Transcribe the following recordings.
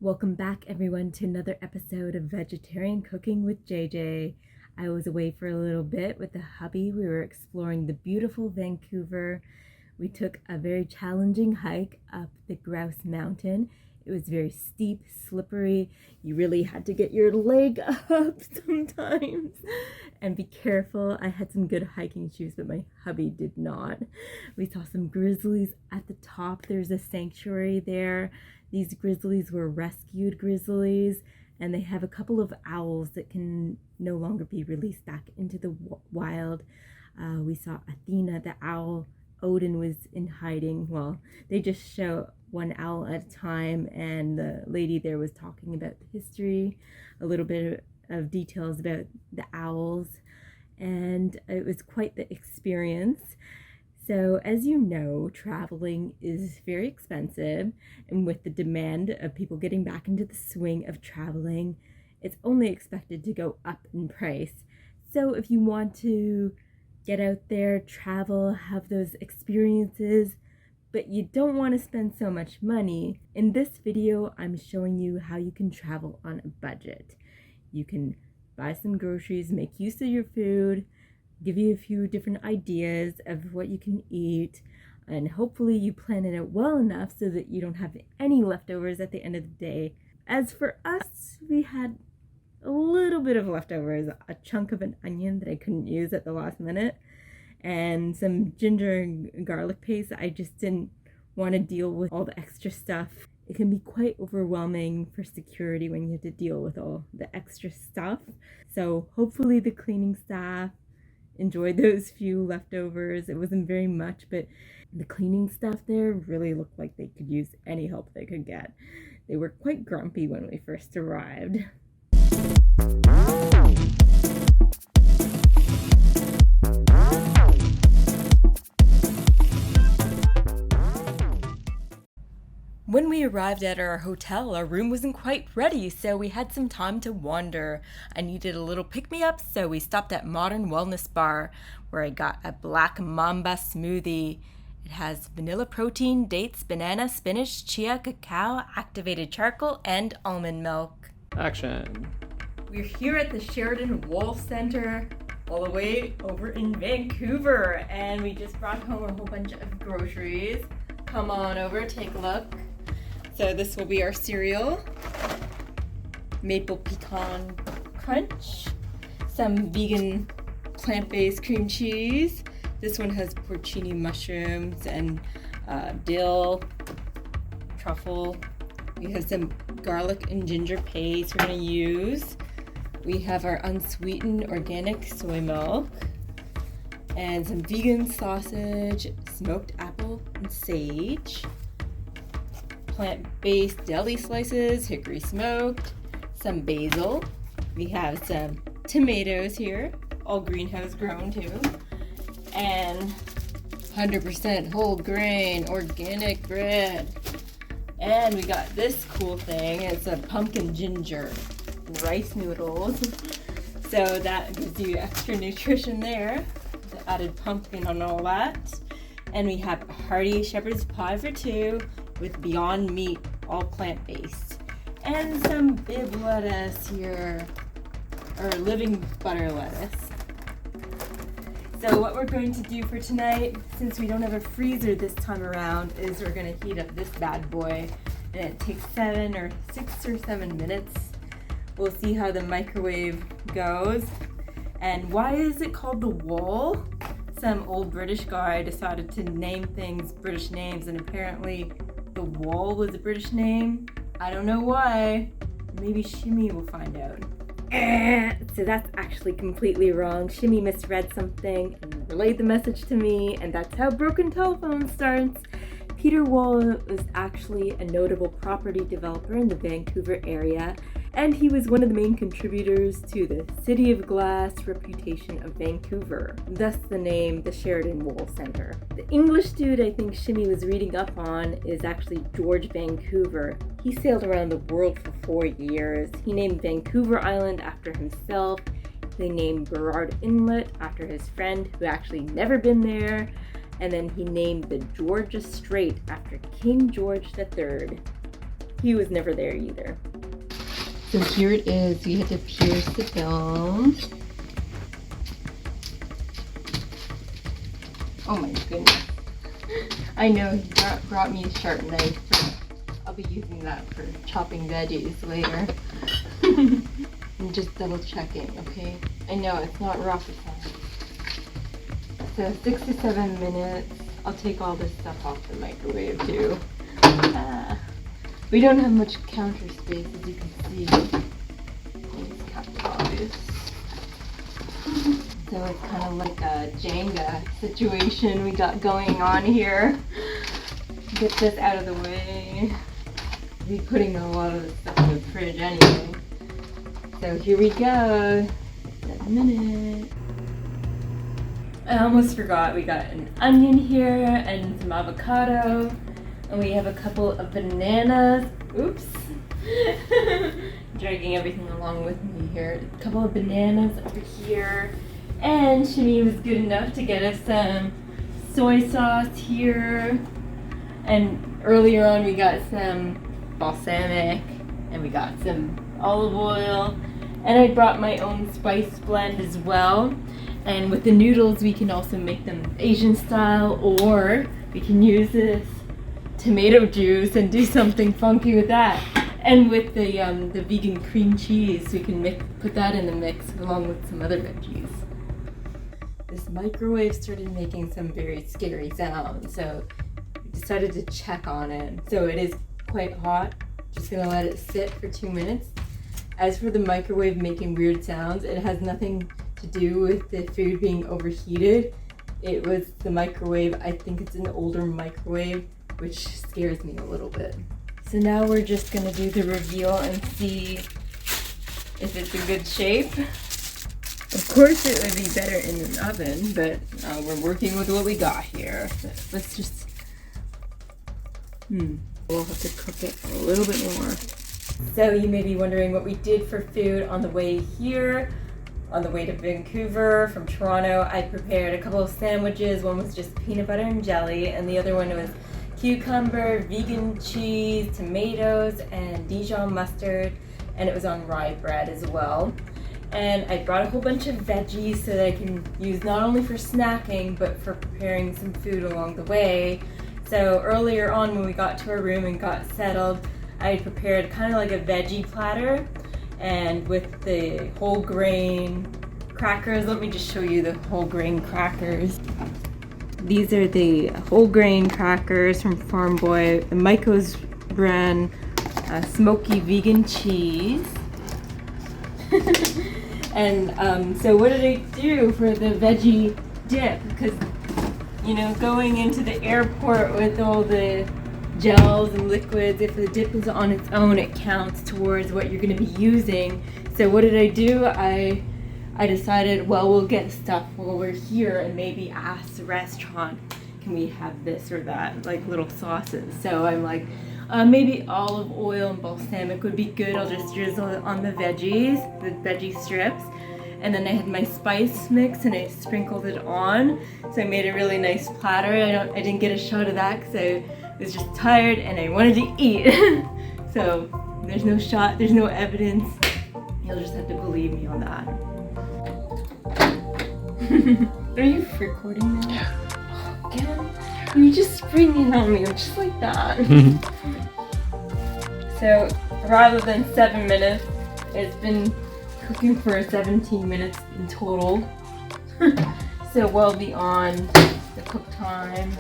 Welcome back, everyone, to another episode of Vegetarian Cooking with JJ. I was away for a little bit with the hubby. We were exploring the beautiful Vancouver. We took a very challenging hike up the Grouse Mountain. It was very steep, slippery. You really had to get your leg up sometimes and be careful. I had some good hiking shoes, but my hubby did not. We saw some grizzlies at the top. There's a sanctuary there. These grizzlies were rescued grizzlies, and they have a couple of owls that can no longer be released back into the wild. We saw Athena, the owl. Odin was in hiding. Well, they just show one owl at a time, and the lady there was talking about the history, a little bit of details about the owls, and it was quite the experience. So as you know, traveling is very expensive, and with the demand of people getting back into the swing of traveling, it's only expected to go up in price. So if you want to get out there, travel, have those experiences, but you don't want to spend so much money, in this video I'm showing you how you can travel on a budget. You can buy some groceries, make use of your food, give you a few different ideas of what you can eat, and hopefully you plan it out well enough so that you don't have any leftovers at the end of the day. As for us, we had a little bit of leftovers, a chunk of an onion that I couldn't use at the last minute, and some ginger and garlic paste. I just didn't want to deal with all the extra stuff. It can be quite overwhelming for security when you have to deal with all the extra stuff. So hopefully the cleaning staff enjoyed those few leftovers. It wasn't very much, but the cleaning staff there really looked like they could use any help they could get. They were quite grumpy when we first arrived. When we arrived at our hotel, our room wasn't quite ready, so we had some time to wander. I needed a little pick-me-up, so we stopped at Modern Wellness Bar, where I got a black mamba smoothie. It has vanilla protein, dates, banana, spinach, chia, cacao, activated charcoal, and almond milk. Action. We're here at the Sheridan Wool Center, all the way over in Vancouver, and we just brought home a whole bunch of groceries. Come on over, take a look. So this will be our cereal, maple pecan crunch, some vegan plant-based cream cheese. This one has porcini mushrooms and dill, truffle. We have some garlic and ginger paste we're going to use. We have our unsweetened organic soy milk and some vegan sausage, smoked apple and sage, plant-based deli slices, hickory smoked, some basil. We have some tomatoes here, all greenhouse grown too, and 100% whole grain organic bread. And we got this cool thing. It's a pumpkin ginger rice noodles. So that gives you extra nutrition there. The added pumpkin on all that. And we have a hearty shepherd's pie for two with Beyond Meat, all plant-based. And some bib lettuce here, or living butter lettuce. So what we're going to do for tonight, since we don't have a freezer this time around, is we're going to heat up this bad boy. And it takes 6 or 7 minutes. We'll see how the microwave goes. And why is it called the Wool? Some old British guy decided to name things British names, and apparently the Wool was a British name. I don't know why. Maybe Shimmy will find out. So that's actually completely wrong. Shimmy misread something and relayed the message to me, and that's how broken telephone starts. Peter Wool was actually a notable property developer in the Vancouver area, and he was one of the main contributors to the City of Glass reputation of Vancouver, thus the name the Sheridan Wool Center. The English dude I think Shimmy was reading up on is actually George Vancouver. He sailed around the world for 4 years. He named Vancouver Island after himself. They named Burrard Inlet after his friend who actually never been there. And then he named the Georgia Strait after King George III. he was never there either. So here it is. We had to pierce the film. Oh my goodness. I know he brought me a sharp knife, but I'll be using that for chopping veggies later. I'm just double checking, okay? I know it's not rocket science. So 6 to 7 minutes. I'll take all this stuff off the microwave too. We don't have much counter space, as you can see. These cutleries. So it's kind of like a Jenga situation we got going on here. Get this out of the way. I'll be putting a lot of the stuff in the fridge anyway. So here we go. Just a minute. I almost forgot, we got an onion here and some avocado. And we have a couple of bananas. Oops. Dragging everything along with me here. A couple of bananas over here. And Shani was good enough to get us some soy sauce here. And earlier on we got some balsamic. And we got some olive oil. And I brought my own spice blend as well. And with the noodles we can also make them Asian style, or we can use this tomato juice and do something funky with that. And with the vegan cream cheese, we can put that in the mix along with some other veggies. This microwave started making some very scary sounds, so we decided to check on it. So it is quite hot. Just gonna let it sit for 2 minutes. As for the microwave making weird sounds, it has nothing to do with the food being overheated. It was the microwave. I think it's an older microwave, which scares me a little bit. So now we're just gonna do the reveal and see if it's in good shape. Of course it would be better in an oven, but we're working with what we got here. So let's just, we'll have to cook it a little bit more. So you may be wondering what we did for food on the way here. On the way to Vancouver from Toronto, I prepared a couple of sandwiches. One was just peanut butter and jelly, and the other one was cucumber, vegan cheese, tomatoes, and Dijon mustard, and it was on rye bread as well. And I brought a whole bunch of veggies so that I can use not only for snacking, but for preparing some food along the way. So earlier on when we got to our room and got settled, I prepared kind of like a veggie platter, and with the whole grain crackers. Let me just show you the whole grain crackers. These are the whole grain crackers from Farm Boy, the Michael's brand smoky vegan cheese. And so what did I do for the veggie dip? Because, you know, going into the airport with all the gels and liquids, if the dip is on its own, it counts towards what you're going to be using. So what did I do? I decided, well, we'll get stuff while we're here and maybe ask the restaurant, can we have this or that, like little sauces. So I'm like, maybe olive oil and balsamic would be good. I'll just drizzle it on the veggies, the veggie strips. And then I had my spice mix and I sprinkled it on. So I made a really nice platter. I didn't get a shot of that because I was just tired and I wanted to eat. So there's no shot, there's no evidence. You'll just have to believe me on that. Are you recording now? Yeah. Again? You just spring it on me just like that. So rather than 7 minutes, it's been cooking for 17 minutes in total. So well beyond the cook time.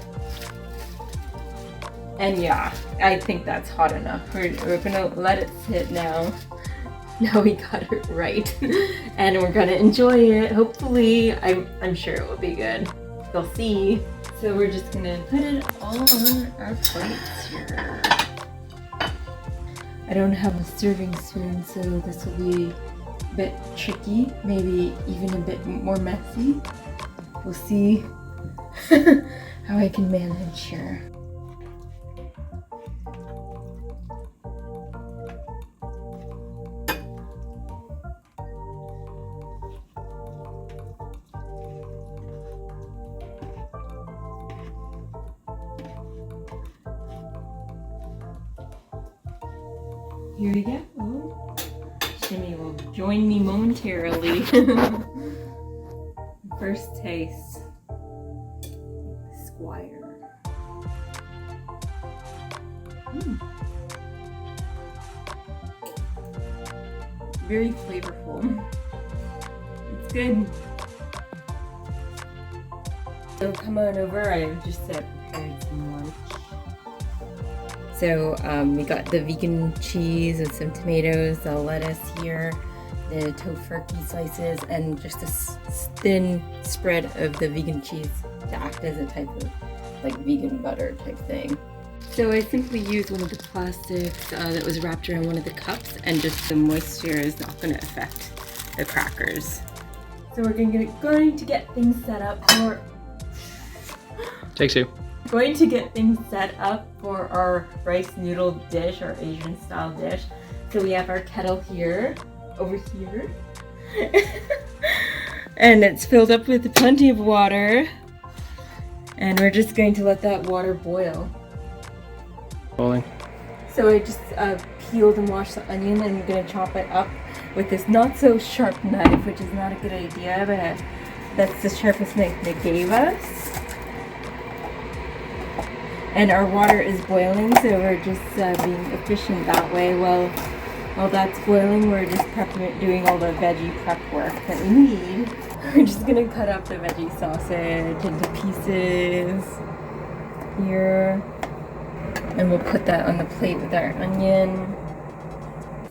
And yeah, I think that's hot enough. We're gonna let it sit now. Now we got it right. And we're gonna enjoy it. Hopefully, I'm sure it will be good. We'll see. So we're just gonna put it all on our plates here. I don't have a serving spoon, so this will be a bit tricky, maybe even a bit more messy. We'll see how I can manage here. Here we go. Shimmy will join me momentarily. First taste. Squire. Very flavorful. It's good. So come on over. I just prepared some lunch. So we got the vegan cheese with some tomatoes, the lettuce here, the tofurkey slices, and just a thin spread of the vegan cheese to act as a type of like vegan butter type thing. So I simply used one of the plastics that was wrapped around one of the cups, and just the moisture is not going to affect the crackers. So we're going to get things set up for... Takes two. Going to get things set up for our rice noodle dish, our Asian style dish. So we have our kettle here, over here. And it's filled up with plenty of water. And we're just going to let that water boil. Boiling. So I just peeled and washed the onion, and I'm going to chop it up with this not so sharp knife, which is not a good idea, but that's the sharpest knife they gave us. And our water is boiling, so we're just being efficient that way. While that's boiling, we're just doing all the veggie prep work that we need. We're just gonna cut up the veggie sausage into pieces here, and we'll put that on the plate with our onion.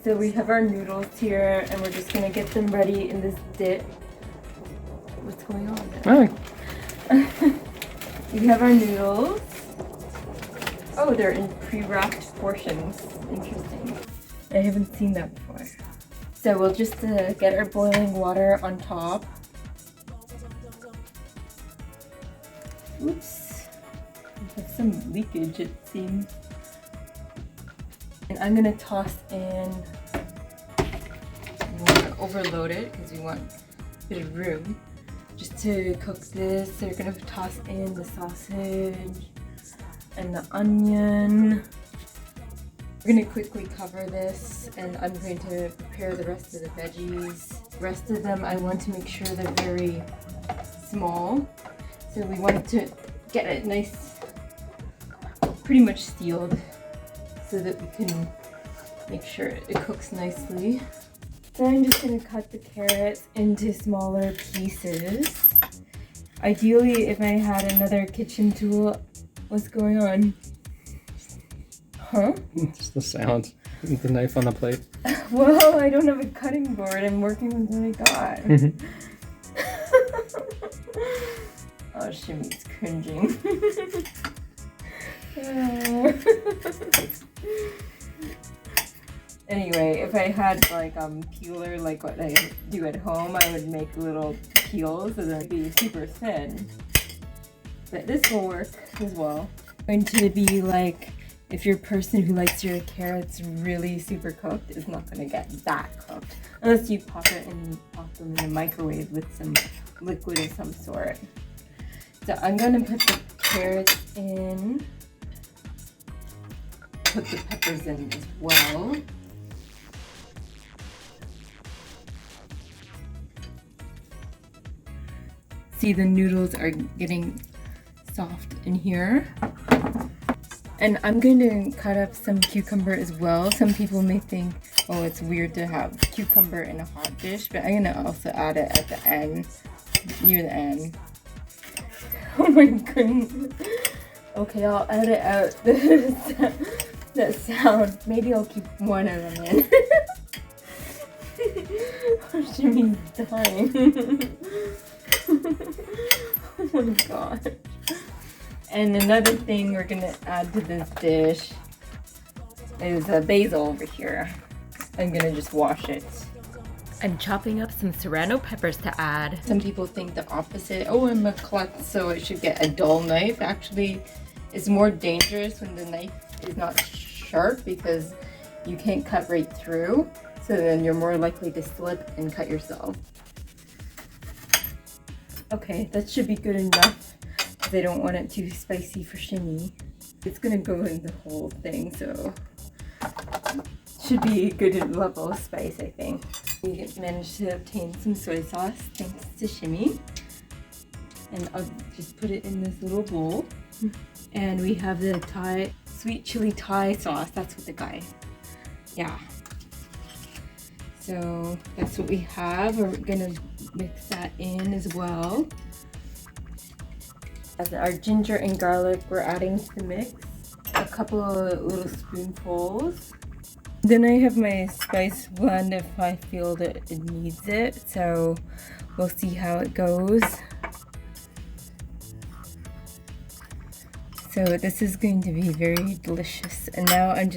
So we have our noodles here, and we're just gonna get them ready in this dip. What's going on there? Oh. We have our noodles. Oh, they're in pre-wrapped portions. Interesting. I haven't seen that before. So we'll just get our boiling water on top. Oops. We have some leakage, it seems. And I'm gonna toss in, we want to overload it because we want a bit of room. Just to cook this, so we're gonna toss in the sausage and the onion. We're gonna quickly cover this, and I'm going to prepare the rest of the veggies. The rest of them I want to make sure they're very small. So we want to get it nice, pretty much sealed, so that we can make sure it cooks nicely. So I'm just gonna cut the carrots into smaller pieces. Ideally, if I had another kitchen tool. What's going on? Huh? Just the sound. The knife on the plate. Well, I don't have a cutting board. I'm working with what I got. Oh, Shimmy's cringing. Anyway, if I had like peeler like what I do at home, I would make little peels so they'd be super thin. But this will work as well. Going to be like, if you're a person who likes your carrots really super cooked, it's not going to get that cooked. Unless you pop them in the microwave with some liquid of some sort. So I'm going to put the carrots in. Put the peppers in as well. See, the noodles are getting soft in here. And I'm going to cut up some cucumber as well. Some people may think, oh, it's weird to have cucumber in a hot dish, but I'm going to also add it at the end, near the end. Oh my goodness. Okay, I'll edit out that sound. Maybe I'll keep one of them in. Oh, Jimmy's dying. Oh my god. And another thing we're gonna add to this dish is basil over here. I'm gonna just wash it. I'm chopping up some serrano peppers to add. Some people think the opposite. Oh, I'm a klutz, so I should get a dull knife. Actually, it's more dangerous when the knife is not sharp because you can't cut right through. So then you're more likely to slip and cut yourself. Okay, that should be good enough because I don't want it too spicy for Shimmy. It's gonna go in the whole thing, so should be a good level of spice, I think. We managed to obtain some soy sauce thanks to Shimmy. And I'll just put it in this little bowl. And we have the Thai, sweet chili Thai sauce. That's what the guy, yeah. So that's what we have. We're gonna mix that in as well. As our ginger and garlic, we're adding to the mix. A couple of little spoonfuls. Then I have my spice blend if I feel that it needs it. So we'll see how it goes. So this is going to be very delicious. And now I'm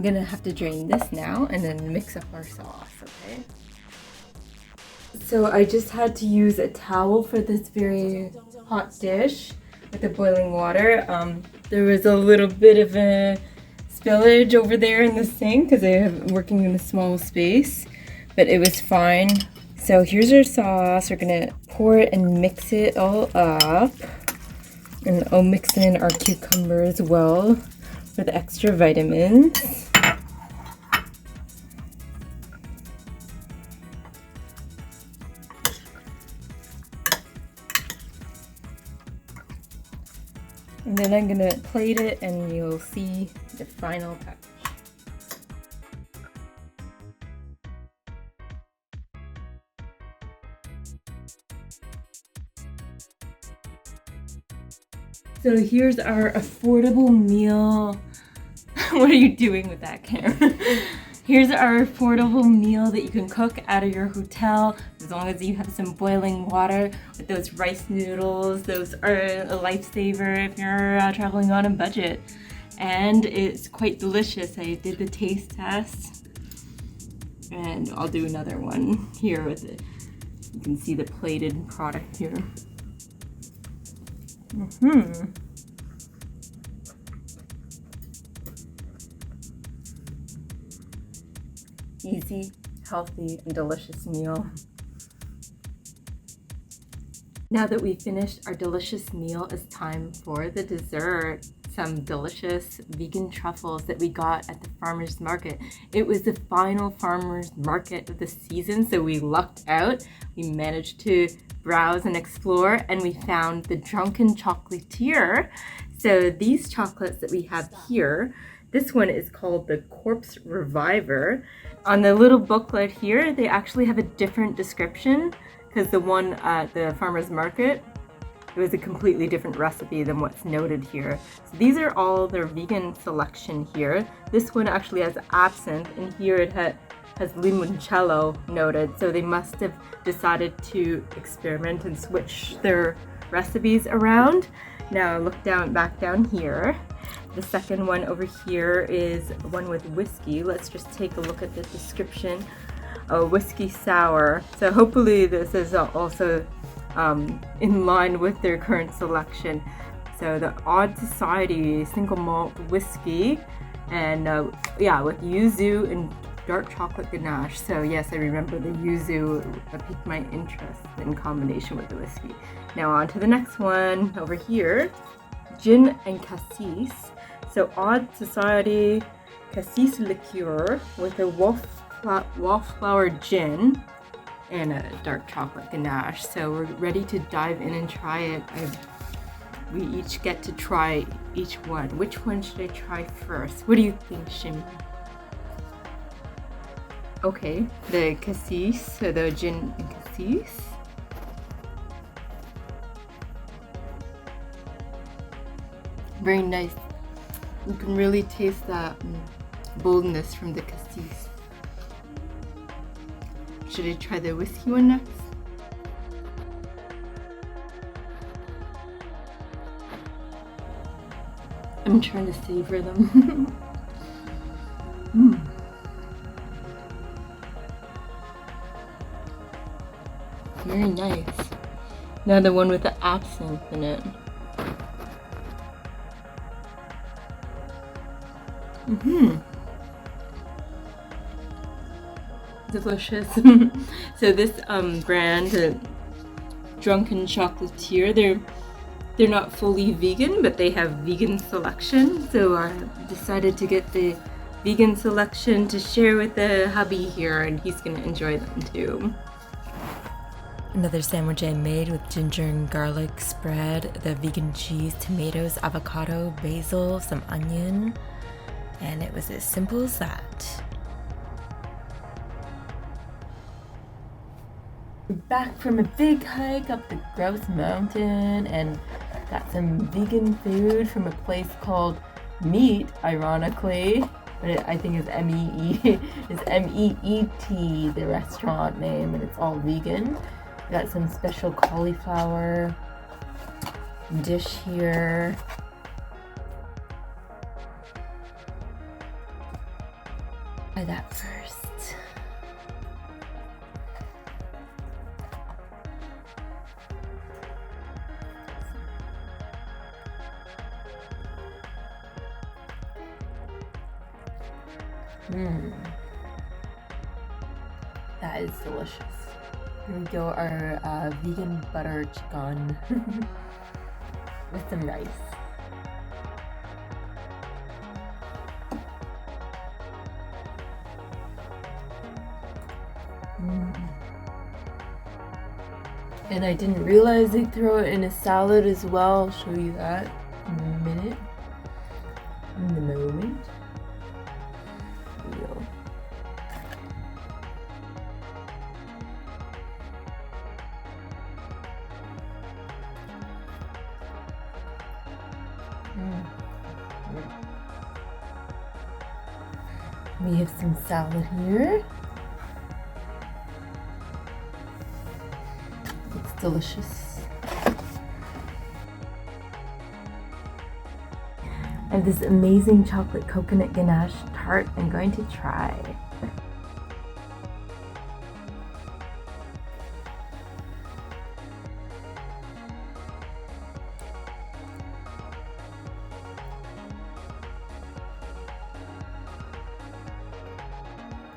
gonna have to drain this now and then mix up our sauce, okay? So I just had to use a towel for this very hot dish with the boiling water. There was a little bit of a spillage over there in the sink because I'm working in a small space, but it was fine. So here's our sauce. We're gonna pour it and mix it all up. And I'll mix in our cucumber as well for the extra vitamins. And then I'm gonna plate it and you'll see the final package. So here's our affordable meal. What are you doing with that camera? Here's our affordable meal that you can cook out of your hotel as long as you have some boiling water with those rice noodles. Those are a lifesaver if you're traveling on a budget. And it's quite delicious. I did the taste test and I'll do another one here with it. You can see the plated product here. Easy, healthy, and delicious meal. Now that we've finished our delicious meal, it's time for the dessert. Some delicious vegan truffles that we got at the farmer's market. It was the final farmer's market of the season, so we lucked out. We managed to browse and explore, and we found the Drunken Chocolatier. So these chocolates that we have here, this one is called the Corpse Reviver. On the little booklet here, they actually have a different description because the one at the farmer's market, it was a completely different recipe than what's noted here. So these are all their vegan selection here. This one actually has absinthe, and here it has limoncello noted. So they must have decided to experiment and switch their recipes around. Now look back down here. The second one over here is one with whiskey. Let's just take a look at the description. A whiskey sour. So hopefully this is also in line with their current selection. So the Odd Society single malt whiskey, and yeah, with yuzu and dark chocolate ganache. So yes, I remember the yuzu piqued my interest in combination with the whiskey. Now on to the next one over here, gin and cassis. So Odd Society cassis liqueur with a wallflower gin and a dark chocolate ganache. So we're ready to dive in and try it. We each get to try each one. Which one should I try first? What do you think, Shim? Okay, the cassis, so the gin and cassis. Very nice. You can really taste that boldness from the cassis. Should I try the whiskey one next? I'm trying to savor them. Very nice. Now the one with the absinthe in it. Delicious. So this brand, Drunken Chocolatier, they're not fully vegan, but they have vegan selection. So I decided to get the vegan selection to share with the hubby here, and he's gonna enjoy them too. Another sandwich I made with ginger and garlic spread, the vegan cheese, tomatoes, avocado, basil, some onion, and it was as simple as that. We're back from a big hike up the Grouse Mountain and got some vegan food from a place called Meat, ironically, but I think it's M-E-E-T, the restaurant name, and it's all vegan. Got some special cauliflower dish here. Try that first. That is delicious. Here we go, our vegan butter chicken with some rice. And I didn't realize they throw it in a salad as well. I'll show you that in a minute. In the moment. Here we go. We have some salad here. It's delicious. I have this amazing chocolate coconut ganache tart I'm going to try.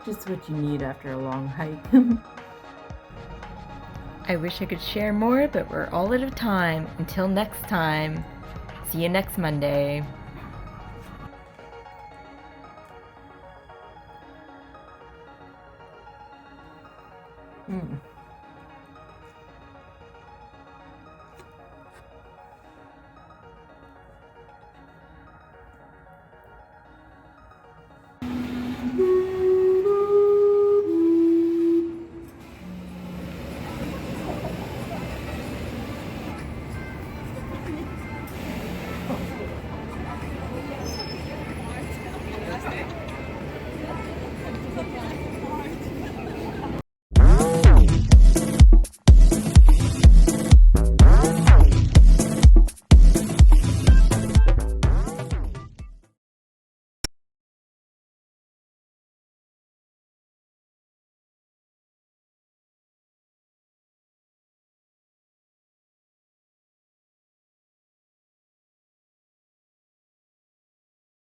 Just what you need after a long hike. I wish I could share more, but we're all out of time. Until next time, see you next Monday.